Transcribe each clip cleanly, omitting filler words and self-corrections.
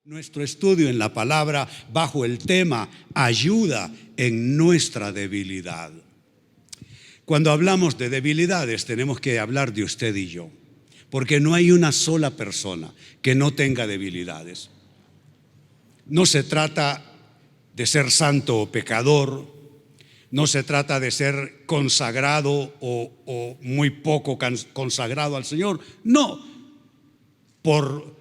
Nuestro estudio en la palabra bajo el tema ayuda en nuestra debilidad. Cuando hablamos de debilidades tenemos que hablar de usted y yo, porque no hay una sola persona que no tenga debilidades. No se trata de ser santo o pecador, no se trata de ser consagrado o muy poco consagrado al Señor. No, por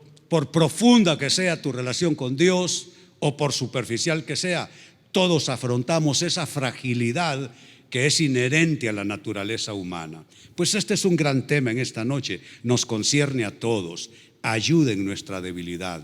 profunda que sea tu relación con Dios o por superficial que sea, todos afrontamos esa fragilidad que es inherente a la naturaleza humana. Pues este es un gran tema en esta noche, nos concierne a todos, ayuda en nuestra debilidad.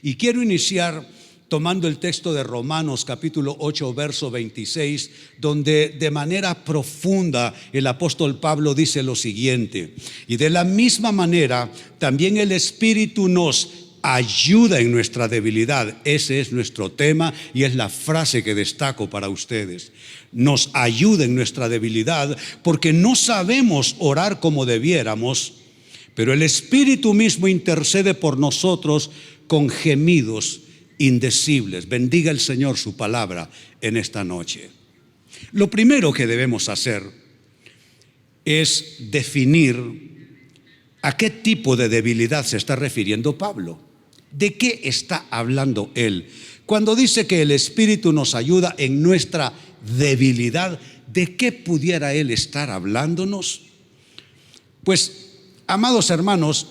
Y quiero iniciar tomando el texto de Romanos capítulo 8 verso 26, donde de manera profunda el apóstol Pablo dice lo siguiente: y de la misma manera también el Espíritu nos ayuda en nuestra debilidad. Ese es nuestro tema y es la frase que destaco para ustedes. Nos ayuda en nuestra debilidad porque no sabemos orar como debiéramos, pero el Espíritu mismo intercede por nosotros con gemidos indecibles. Bendiga el Señor su palabra en esta noche. Lo primero que debemos hacer es definir a qué tipo de debilidad se está refiriendo Pablo. ¿De qué está hablando él? Cuando dice que el Espíritu nos ayuda en nuestra debilidad, ¿de qué pudiera él estar hablándonos? Pues, amados hermanos,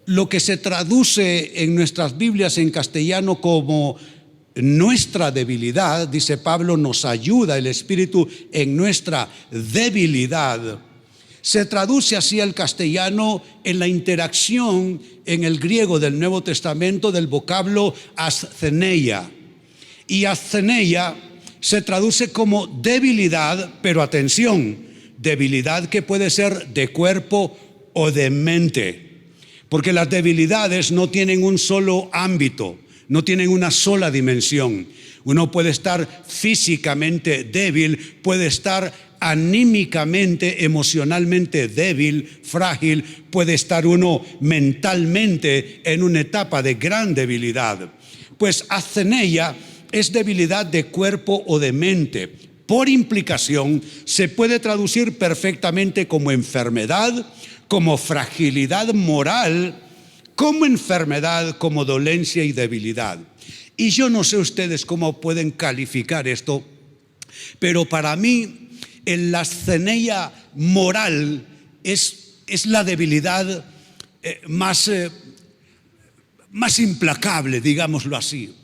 lo que se traduce en nuestras Biblias en castellano como nuestra debilidad, dice Pablo, nos ayuda el Espíritu en nuestra debilidad, se traduce así al castellano en la interacción en el griego del Nuevo Testamento del vocablo astheneia. Y astheneia se traduce como debilidad, pero atención, debilidad que puede ser de cuerpo o de mente. Porque las debilidades no tienen un solo ámbito, no tienen una sola dimensión. Uno puede estar físicamente débil, puede estar anímicamente, emocionalmente débil, frágil, puede estar uno mentalmente en una etapa de gran debilidad. Pues astheneia es debilidad de cuerpo o de mente. Por implicación, se puede traducir perfectamente como enfermedad, como fragilidad moral, como enfermedad, como dolencia y debilidad. Y yo no sé ustedes cómo pueden calificar esto, pero para mí la astheneia moral es la debilidad más implacable, digámoslo así.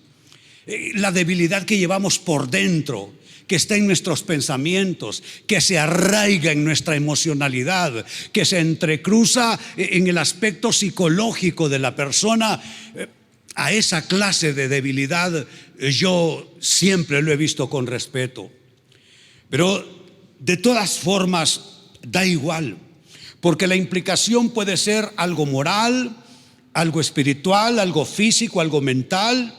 La debilidad que llevamos por dentro, que está en nuestros pensamientos, que se arraiga en nuestra emocionalidad, que se entrecruza en el aspecto psicológico de la persona. A esa clase de debilidad yo siempre lo he visto con respeto. Pero de todas formas da igual, porque la implicación puede ser algo moral, algo espiritual, algo físico, algo mental.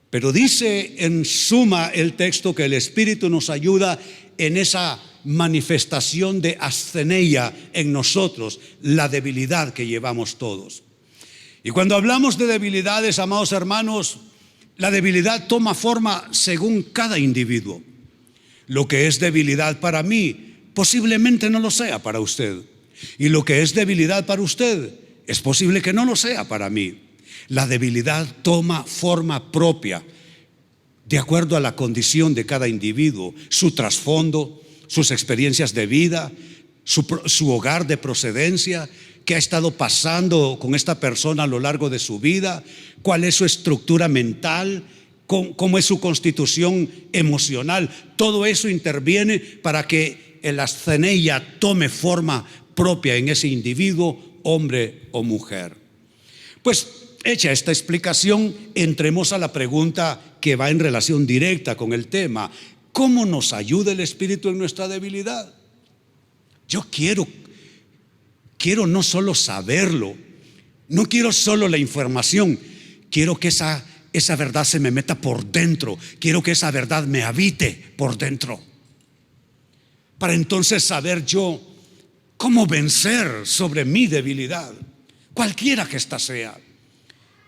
Pero dice en suma el texto que el Espíritu nos ayuda en esa manifestación de astheneia en nosotros, la debilidad que llevamos todos. Y cuando hablamos de debilidades, amados hermanos, la debilidad toma forma según cada individuo. Lo que es debilidad para mí posiblemente no lo sea para usted. Y lo que es debilidad para usted es posible que no lo sea para mí. La debilidad toma forma propia de acuerdo a la condición de cada individuo, su trasfondo, sus experiencias de vida, su hogar de procedencia, qué ha estado pasando con esta persona a lo largo de su vida, cuál es su estructura mental, cómo es su constitución emocional. Todo eso interviene para que el astheneia tome forma propia en ese individuo, hombre o mujer. Pues hecha esta explicación, entremos a la pregunta que va en relación directa con el tema: ¿cómo nos ayuda el Espíritu en nuestra debilidad? Yo quiero no solo saberlo, no quiero solo la información, quiero que esa verdad se me meta por dentro, quiero que esa verdad me habite por dentro, para entonces saber yo cómo vencer sobre mi debilidad, cualquiera que ésta sea.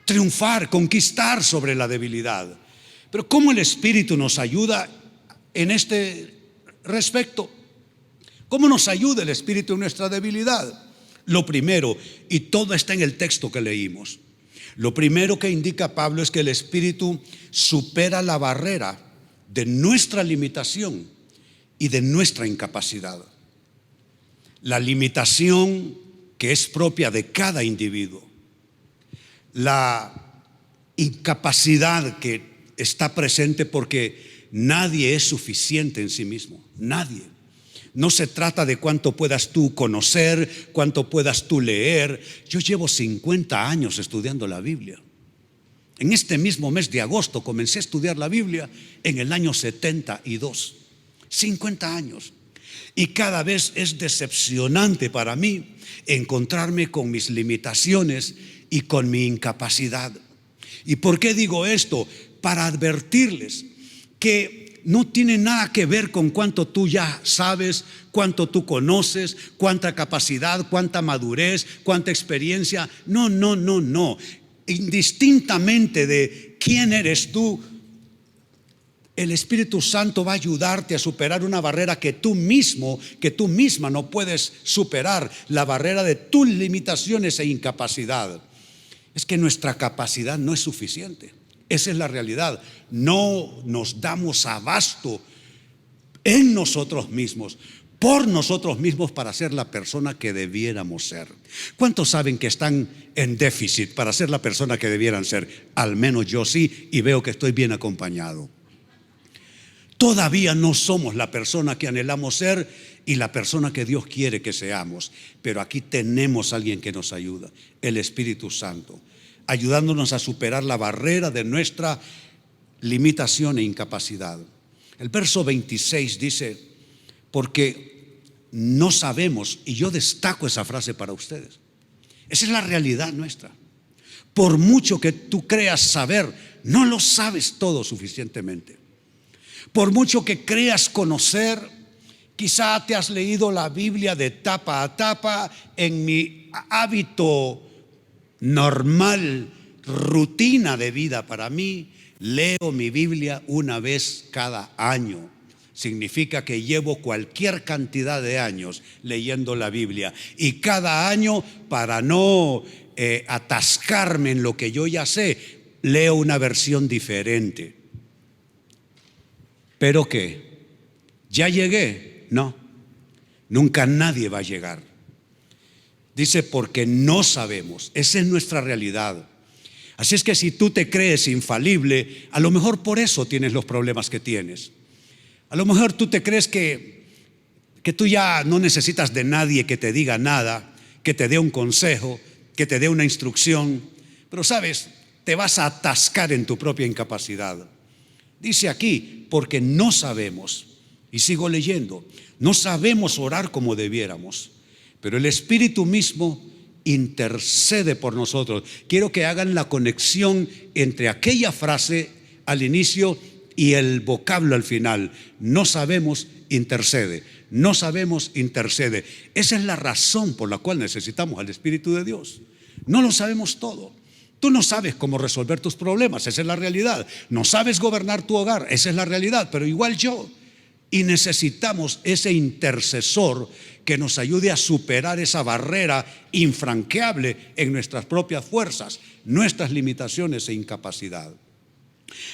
triunfar, conquistar sobre la debilidad. Pero ¿cómo el Espíritu nos ayuda en este respecto? ¿Cómo nos ayuda el Espíritu en nuestra debilidad? Lo primero, y todo está en el texto que leímos, lo primero que indica Pablo es que el Espíritu supera la barrera de nuestra limitación y de nuestra incapacidad. La limitación que es propia de cada individuo, la incapacidad que está presente porque nadie es suficiente en sí mismo, nadie. No se trata de cuánto puedas tú conocer, cuánto puedas tú leer. Yo llevo 50 años estudiando la Biblia. En este mismo mes de agosto comencé a estudiar la Biblia en el año 72. 50 años. Y cada vez es decepcionante para mí encontrarme con mis limitaciones y con mi incapacidad. ¿Y por qué digo esto? Para advertirles que no tiene nada que ver con cuánto tú ya sabes, cuánto tú conoces, cuánta capacidad, cuánta madurez, cuánta experiencia. No. Indistintamente de quién eres tú, el Espíritu Santo va a ayudarte a superar una barrera que tú misma no puedes superar, la barrera de tus limitaciones e incapacidad. Es que nuestra capacidad no es suficiente. Esa es la realidad. No nos damos abasto en nosotros mismos, por nosotros mismos, para ser la persona que debiéramos ser. ¿Cuántos saben que están en déficit para ser la persona que debieran ser? Al menos yo sí, y veo que estoy bien acompañado. Todavía no somos la persona que anhelamos ser y la persona que Dios quiere que seamos, pero aquí tenemos a alguien que nos ayuda, el Espíritu Santo, ayudándonos a superar la barrera de nuestra limitación e incapacidad. El verso 26 dice, porque no sabemos, y yo destaco esa frase para ustedes, esa es la realidad nuestra. Por mucho que tú creas saber, no lo sabes todo suficientemente. Por mucho que creas conocer, quizá te has leído la Biblia de tapa a tapa. En mi hábito normal, rutina de vida para mí, leo mi Biblia una vez cada año. Significa que llevo cualquier cantidad de años leyendo la Biblia, y cada año, para no atascarme en lo que yo ya sé, leo una versión diferente. ¿Pero qué? ¿Ya llegué? No, nunca nadie va a llegar. Dice, porque no sabemos. Esa es nuestra realidad. Así es que si tú te crees infalible, a lo mejor por eso tienes los problemas que tienes. A lo mejor tú te crees que tú ya no necesitas de nadie que te diga nada, que te dé un consejo, que te dé una instrucción. Pero sabes, te vas a atascar en tu propia incapacidad. Dice aquí, porque no sabemos. Y sigo leyendo, no sabemos orar como debiéramos, pero el Espíritu mismo intercede por nosotros. Quiero que hagan la conexión entre aquella frase al inicio y el vocablo al final. No sabemos, intercede. No sabemos, intercede. Esa es la razón por la cual necesitamos al Espíritu de Dios. No lo sabemos todo. Tú no sabes cómo resolver tus problemas, esa es la realidad. No sabes gobernar tu hogar, esa es la realidad, pero igual yo. Y necesitamos ese intercesor que nos ayude a superar esa barrera infranqueable en nuestras propias fuerzas, nuestras limitaciones e incapacidad.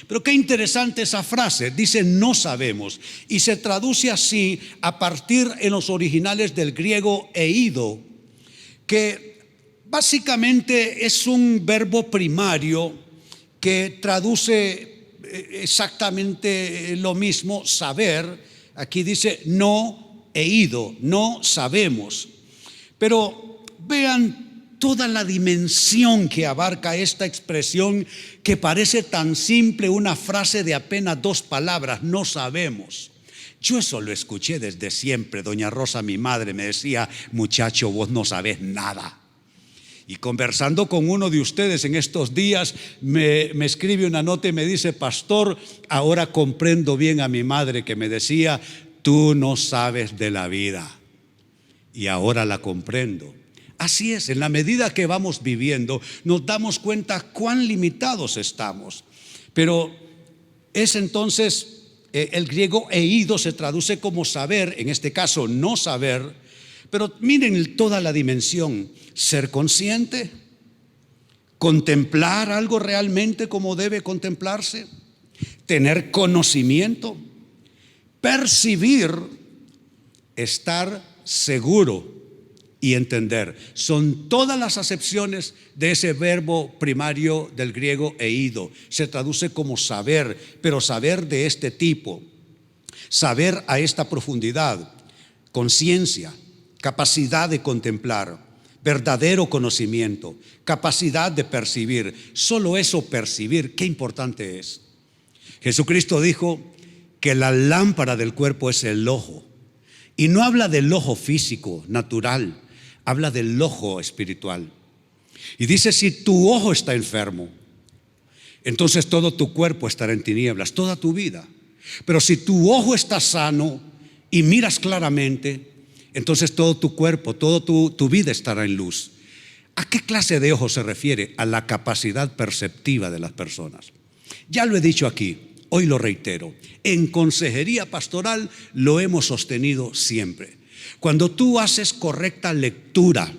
Pero qué interesante esa frase, dice no sabemos, y se traduce así a partir en los originales del griego eido, que básicamente es un verbo primario que traduce exactamente lo mismo, saber. Aquí dice no eido, no sabemos. Pero vean toda la dimensión que abarca esta expresión, que parece tan simple, una frase de apenas 2 palabras, no sabemos. Yo eso lo escuché desde siempre. Doña Rosa, mi madre, me decía, muchacho, vos no sabés nada. Y conversando con uno de ustedes en estos días, me escribe una nota y me dice, pastor, ahora comprendo bien a mi madre que me decía, tú no sabes de la vida. Y ahora la comprendo. Así es, en la medida que vamos viviendo, nos damos cuenta cuán limitados estamos. Pero es entonces, el griego eido se traduce como saber, en este caso no saber, pero miren toda la dimensión: ser consciente, contemplar algo realmente como debe contemplarse, tener conocimiento, percibir, estar seguro y entender. Son todas las acepciones de ese verbo primario del griego eido. Se traduce como saber, pero saber de este tipo, saber a esta profundidad, conciencia, capacidad de contemplar, verdadero conocimiento, capacidad de percibir. Solo eso, percibir, qué importante es. Jesucristo dijo que la lámpara del cuerpo es el ojo, y no habla del ojo físico, natural, habla del ojo espiritual. Y dice: si tu ojo está enfermo, entonces todo tu cuerpo estará en tinieblas, toda tu vida. Pero si tu ojo está sano y miras claramente, entonces todo tu cuerpo, toda tu vida estará en luz. ¿A qué clase de ojo se refiere? A la capacidad perceptiva de las personas. Ya lo he dicho aquí, hoy lo reitero. En consejería pastoral lo hemos sostenido siempre. Cuando tú haces correcta lectura,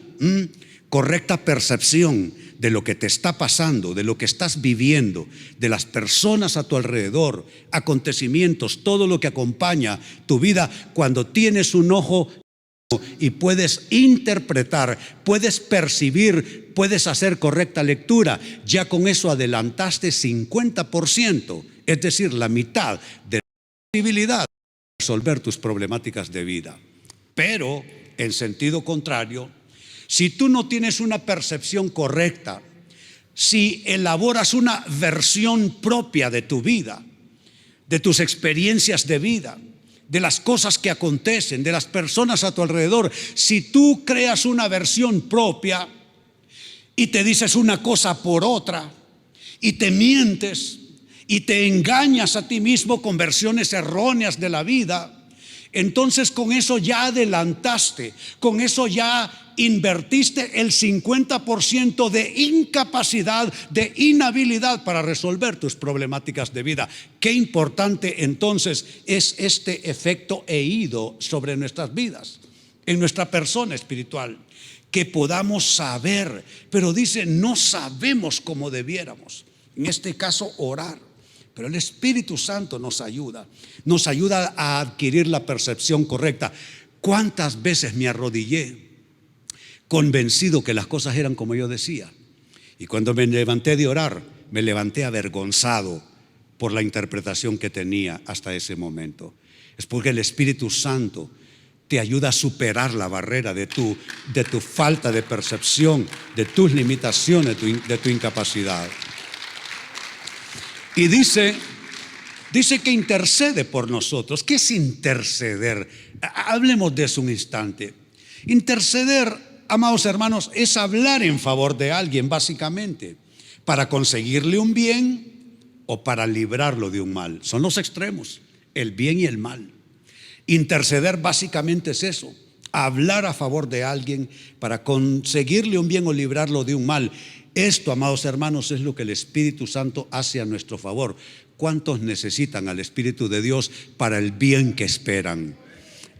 correcta percepción de lo que te está pasando, de lo que estás viviendo, de las personas a tu alrededor, acontecimientos, todo lo que acompaña tu vida, cuando tienes un ojo y puedes interpretar, puedes percibir, puedes hacer correcta lectura, ya con eso adelantaste 50%, es decir, la mitad de la posibilidad de resolver tus problemáticas de vida. Pero en sentido contrario, si tú no tienes una percepción correcta, si elaboras una versión propia de tu vida, de tus experiencias de vida, de las cosas que acontecen, de las personas a tu alrededor, si tú creas una versión propia y te dices una cosa por otra y te mientes y te engañas a ti mismo con versiones erróneas de la vida, entonces con eso ya adelantaste, con eso ya invertiste el 50% de incapacidad, de inhabilidad para resolver tus problemáticas de vida. Qué importante entonces es este efecto eido sobre nuestras vidas, en nuestra persona espiritual, que podamos saber, pero dice, no sabemos como debiéramos. En este caso, orar. Pero el Espíritu Santo nos ayuda a adquirir la percepción correcta. ¿Cuántas veces me arrodillé convencido que las cosas eran como yo decía? Y cuando me levanté de orar, me levanté avergonzado por la interpretación que tenía hasta ese momento. Es porque el Espíritu Santo te ayuda a superar la barrera de tu falta de percepción, de tus limitaciones, de tu incapacidad. Y dice que intercede por nosotros. ¿Qué es interceder? Hablemos de eso un instante. Interceder, amados hermanos, es hablar en favor de alguien, básicamente, para conseguirle un bien o para librarlo de un mal. Son los extremos, el bien y el mal. Interceder básicamente es eso: hablar a favor de alguien para conseguirle un bien o librarlo de un mal. Esto, amados hermanos, es lo que el Espíritu Santo hace a nuestro favor. ¿Cuántos necesitan al Espíritu de Dios para el bien que esperan?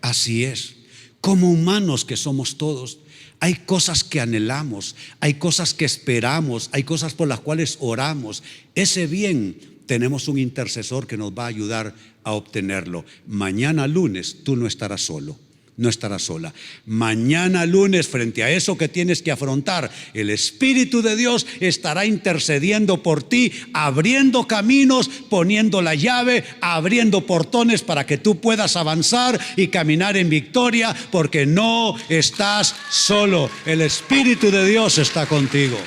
Así es. Como humanos que somos todos, hay cosas que anhelamos, hay cosas que esperamos, hay cosas por las cuales oramos. Ese bien, tenemos un intercesor que nos va a ayudar a obtenerlo. Mañana lunes tú no estarás solo. No estarás sola. Mañana lunes, frente a eso que tienes que afrontar, el Espíritu de Dios estará intercediendo por ti, abriendo caminos, poniendo la llave, abriendo portones para que tú puedas avanzar y caminar en victoria, porque no estás solo. El Espíritu de Dios está contigo.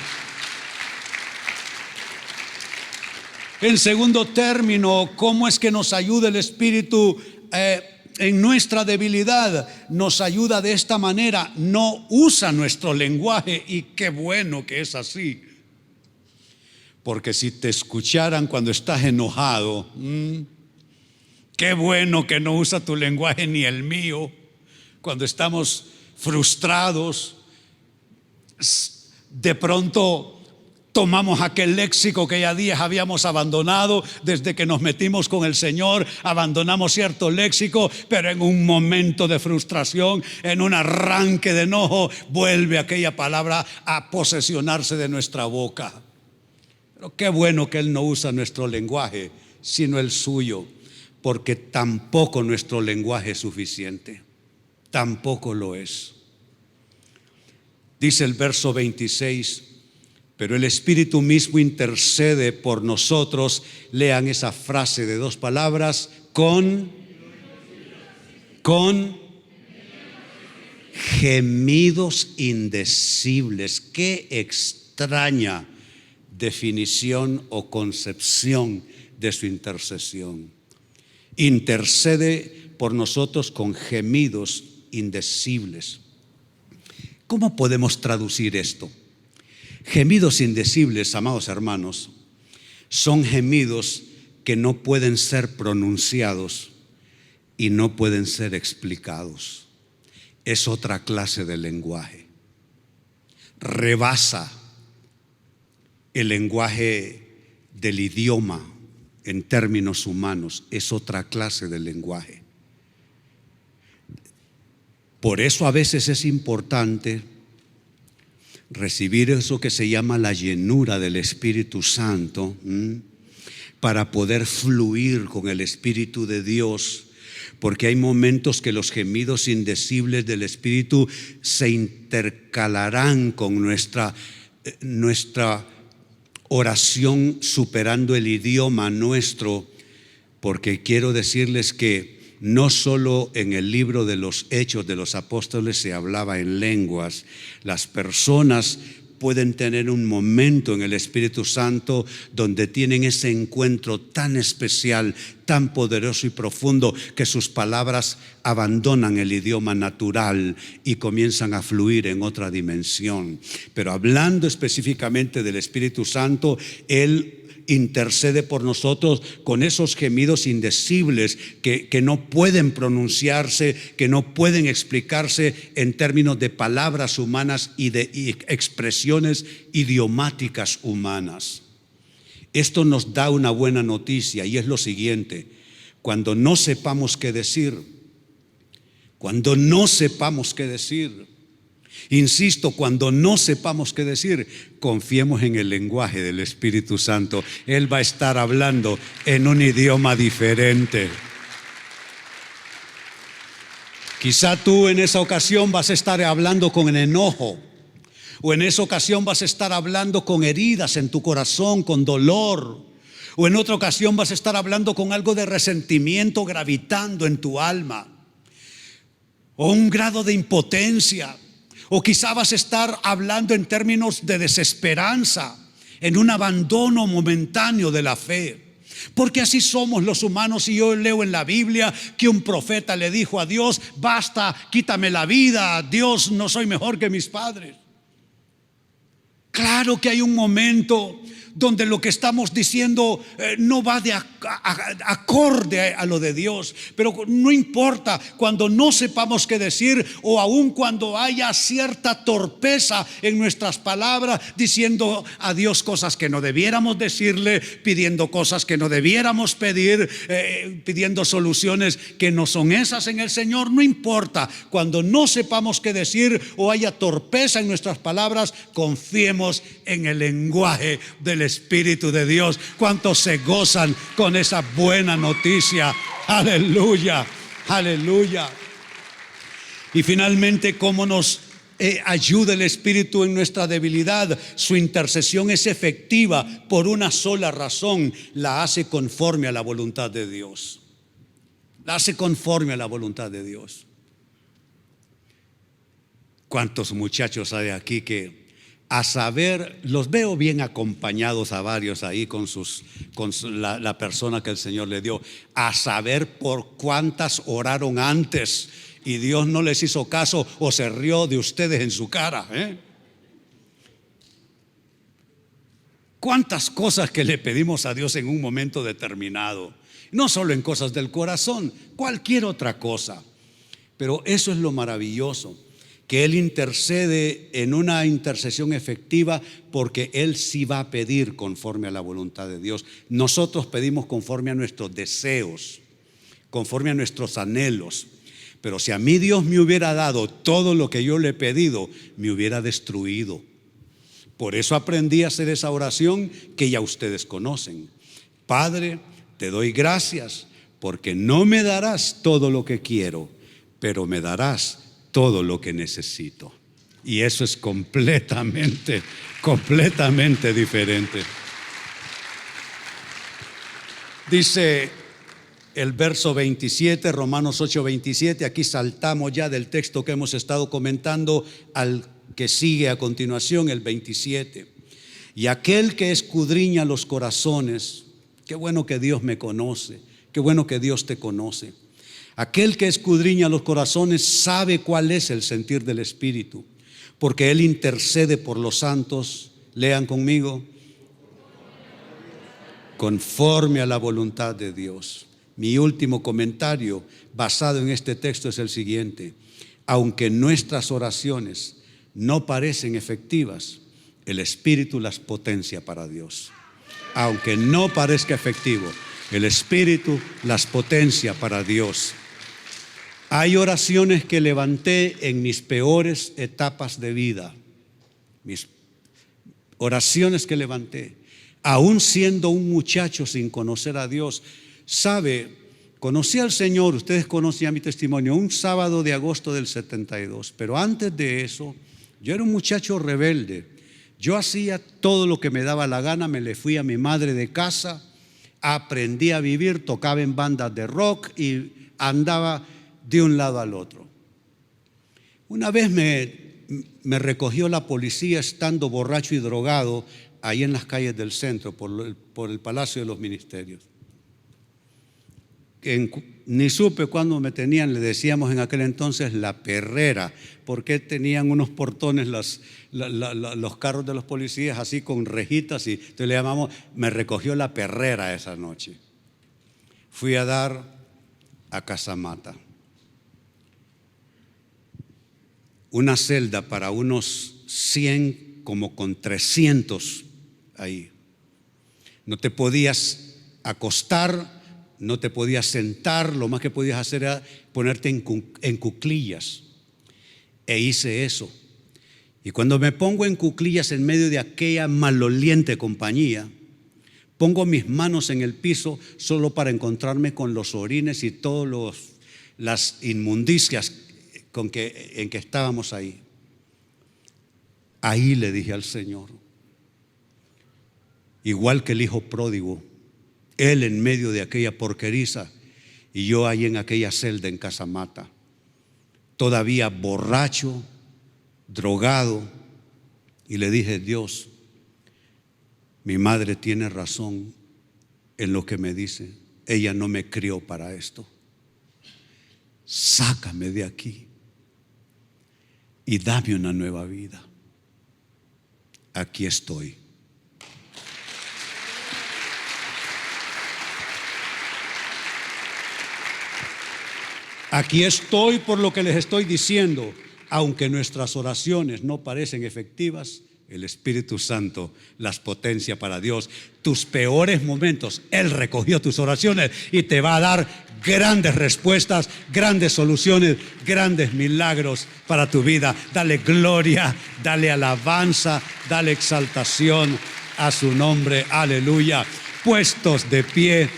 En segundo término, ¿cómo es que nos ayuda el Espíritu en nuestra debilidad? Nos ayuda de esta manera: no usa nuestro lenguaje, y qué bueno que es así, porque si te escucharan cuando estás enojado, qué bueno que no usa tu lenguaje ni el mío. Cuando estamos frustrados, De pronto tomamos aquel léxico que ya días habíamos abandonado desde que nos metimos con el Señor, abandonamos cierto léxico, pero en un momento de frustración, en un arranque de enojo, vuelve aquella palabra a posesionarse de nuestra boca. Pero qué bueno que Él no usa nuestro lenguaje, sino el suyo, porque tampoco nuestro lenguaje es suficiente, tampoco lo es. Dice el verso 26, pero el Espíritu mismo intercede por nosotros. Lean esa frase de 2 palabras, con gemidos indecibles. Qué extraña definición o concepción de su intercesión. Intercede por nosotros con gemidos indecibles. ¿Cómo podemos traducir esto? Gemidos indecibles, amados hermanos, son gemidos que no pueden ser pronunciados y no pueden ser explicados. Es otra clase de lenguaje. Rebasa el lenguaje del idioma en términos humanos. Es otra clase de lenguaje. Por eso a veces es importante recibir eso que se llama la llenura del Espíritu Santo, para poder fluir con el Espíritu de Dios, porque hay momentos que los gemidos indecibles del Espíritu se intercalarán con nuestra oración superando el idioma nuestro, porque quiero decirles que no solo en el libro de los Hechos de los Apóstoles se hablaba en lenguas. Las personas pueden tener un momento en el Espíritu Santo donde tienen ese encuentro tan especial, tan poderoso y profundo, que sus palabras abandonan el idioma natural y comienzan a fluir en otra dimensión. Pero hablando específicamente del Espíritu Santo, Él intercede por nosotros con esos gemidos indecibles que no pueden pronunciarse, que no pueden explicarse en términos de palabras humanas y de expresiones idiomáticas humanas. Esto nos da una buena noticia, y es lo siguiente: cuando no sepamos qué decir, insisto, cuando no sepamos qué decir, confiemos en el lenguaje del Espíritu Santo. Él va a estar hablando en un idioma diferente. Quizá tú en esa ocasión vas a estar hablando con enojo, o en esa ocasión vas a estar hablando con heridas en tu corazón, con dolor, o en otra ocasión vas a estar hablando con algo de resentimiento gravitando en tu alma, o un grado de impotencia. O quizá vas a estar hablando en términos de desesperanza, en un abandono momentáneo de la fe. Porque así somos los humanos. Y yo leo en la Biblia que un profeta le dijo a Dios: basta, quítame la vida, Dios, no soy mejor que mis padres. Claro que hay un momento donde lo que estamos diciendo no va de acorde a lo de Dios. Pero no importa, cuando no sepamos qué decir, o aun cuando haya cierta torpeza en nuestras palabras, diciendo a Dios cosas que no debiéramos decirle, pidiendo cosas que no debiéramos pedir, pidiendo soluciones que no son esas en el Señor, no importa. Cuando no sepamos qué decir o haya torpeza en nuestras palabras, confiemos en el lenguaje del Espíritu de Dios. ¿Cuántos se gozan con esa buena noticia? Aleluya, aleluya. Y finalmente, ¿cómo nos ayuda el Espíritu en nuestra debilidad? Su intercesión es efectiva por una sola razón: la hace conforme a la voluntad de Dios. La hace conforme a la voluntad de Dios. ¿Cuántos muchachos hay aquí que a saber, los veo bien acompañados a varios ahí con la persona que el Señor le dio, a saber por cuántas oraron antes y Dios no les hizo caso o se rió de ustedes en su cara, Cuántas cosas que le pedimos a Dios en un momento determinado, no solo en cosas del corazón, cualquier otra cosa. Pero eso es lo maravilloso, que Él intercede en una intercesión efectiva porque Él sí va a pedir conforme a la voluntad de Dios. Nosotros pedimos conforme a nuestros deseos, conforme a nuestros anhelos. Pero si a mí Dios me hubiera dado todo lo que yo le he pedido, me hubiera destruido. Por eso aprendí a hacer esa oración que ya ustedes conocen. Padre, te doy gracias porque no me darás todo lo que quiero, pero me darás todo lo que necesito. Y eso es completamente diferente. Dice el verso 27, Romanos 8:27, aquí saltamos ya del texto que hemos estado comentando al que sigue a continuación, el 27. Y aquel que escudriña los corazones, qué bueno que Dios me conoce, qué bueno que Dios te conoce. Aquel que escudriña los corazones sabe cuál es el sentir del Espíritu, porque Él intercede por los santos. Lean conmigo: conforme a la voluntad de Dios. Mi último comentario basado en este texto es el siguiente: aunque nuestras oraciones no parecen efectivas, el Espíritu las potencia para Dios. Aunque no parezca efectivo, el Espíritu las potencia para Dios. Hay oraciones que levanté en mis peores etapas de vida, mis oraciones que levanté, aún siendo un muchacho sin conocer a Dios. Sabe, conocí al Señor, ustedes conocían mi testimonio, un sábado de agosto del 72, pero antes de eso, yo era un muchacho rebelde. Yo hacía todo lo que me daba la gana, me le fui a mi madre de casa, aprendí a vivir, tocaba en bandas de rock y andaba de un lado al otro. Una vez me recogió la policía estando borracho y drogado ahí en las calles del centro, por el Palacio de los Ministerios. Ni supe cuándo me tenían, le decíamos en aquel entonces la perrera, porque tenían unos portones los carros de los policías así con rejitas, y entonces le llamamos, me recogió la perrera esa noche. Fui a dar a Casamata, una celda para unos 100, como con 300 ahí. No te podías acostar, no te podías sentar, lo más que podías hacer era ponerte en cuclillas. E hice eso. Y cuando me pongo en cuclillas en medio de aquella maloliente compañía, pongo mis manos en el piso solo para encontrarme con los orines y todas las inmundicias en que estábamos ahí. Ahí le dije al Señor, igual que el hijo pródigo, Él en medio de aquella porqueriza y yo ahí en aquella celda en Casamata, todavía borracho, drogado, y le dije: Dios, mi madre tiene razón en lo que me dice, ella no me crió para esto. Sácame de aquí y dame una nueva vida. Aquí estoy. Aquí estoy por lo que les estoy diciendo. Aunque nuestras oraciones no parecen efectivas, el Espíritu Santo las potencia para Dios. Tus peores momentos, Él recogió tus oraciones y te va a dar grandes respuestas, grandes soluciones, grandes milagros para tu vida. Dale gloria, dale alabanza, dale exaltación a su nombre. Aleluya. Puestos de pie,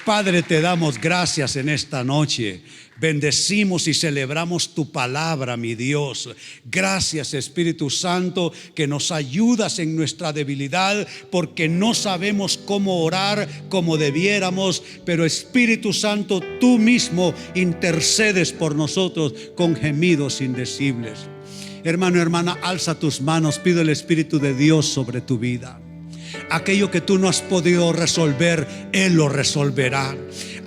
Padre, te damos gracias en esta noche. Bendecimos y celebramos tu palabra, mi Dios. Gracias, Espíritu Santo, que nos ayudas en nuestra debilidad, porque no sabemos cómo orar como debiéramos, pero Espíritu Santo, tú mismo intercedes por nosotros con gemidos indecibles. Hermano, hermana, alza tus manos, pido el Espíritu de Dios sobre tu vida. Aquello que tú no has podido resolver, Él lo resolverá.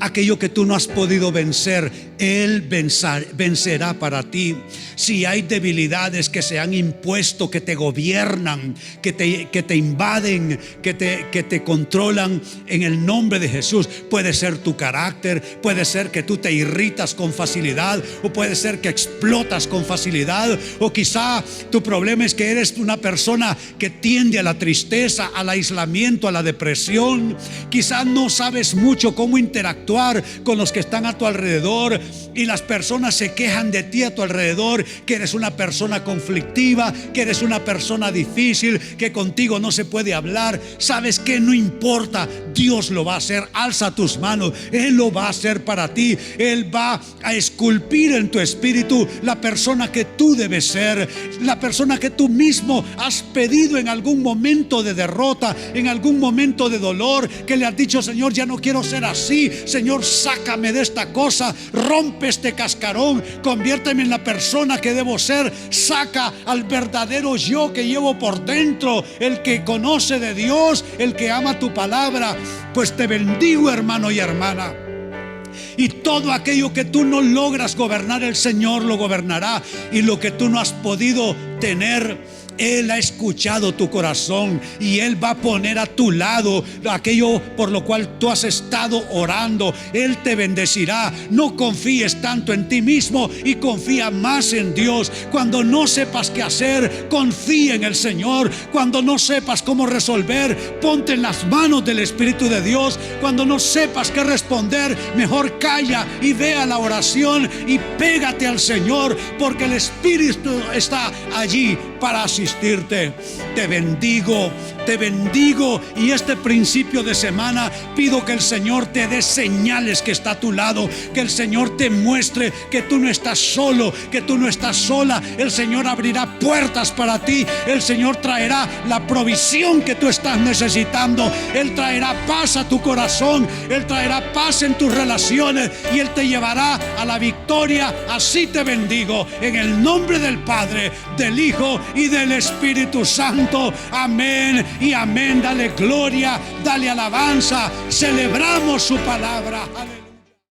Aquello que tú no has podido vencer, Él vencerá para ti. Si hay debilidades que se han impuesto, que te gobiernan, que te invaden, que te controlan, en el nombre de Jesús, puede ser tu carácter, puede ser que tú te irritas con facilidad, o puede ser que explotas con facilidad, o quizá tu problema es que eres una persona que tiende a la tristeza, al aislamiento, a la depresión. Quizá no sabes mucho cómo interactuar con los que están a tu alrededor, y las personas se quejan de ti a tu alrededor, que eres una persona conflictiva, que eres una persona difícil, que contigo no se puede hablar. ¿Sabes qué? No importa, Dios lo va a hacer. Alza tus manos, Él lo va a hacer para ti. Él va a esculpir en tu espíritu la persona que tú debes ser, la persona que tú mismo has pedido en algún momento de derrota, en algún momento de dolor, que le has dicho: Señor, ya no quiero ser así. Señor, sácame de esta cosa, rompe este cascarón, conviérteme en la persona que debo ser. Saca al verdadero yo que llevo por dentro, el que conoce de Dios, el que ama tu palabra. Pues te bendigo, hermano y hermana. Y todo aquello que tú no logras gobernar, el Señor lo gobernará. Y lo que tú no has podido tener, Él ha escuchado tu corazón, y Él va a poner a tu lado aquello por lo cual tú has estado orando. Él te bendecirá. No confíes tanto en ti mismo y confía más en Dios. Cuando no sepas qué hacer, confía en el Señor. Cuando no sepas cómo resolver, ponte en las manos del Espíritu de Dios. Cuando no sepas qué responder, mejor calla y ve a la oración y pégate al Señor, porque el Espíritu está allí para asistirte. Te bendigo, y este principio de semana pido que el Señor te dé señales que está a tu lado, que el Señor te muestre que tú no estás solo, que tú no estás sola. El Señor abrirá puertas para ti. El Señor traerá la provisión que tú estás necesitando. Él traerá paz a tu corazón, Él traerá paz en tus relaciones, y Él te llevará a la victoria. Así te bendigo, en el nombre del Padre, del Hijo y del Espíritu Santo. Amén y amén. Dale gloria, dale alabanza. Celebramos su palabra. Aleluya.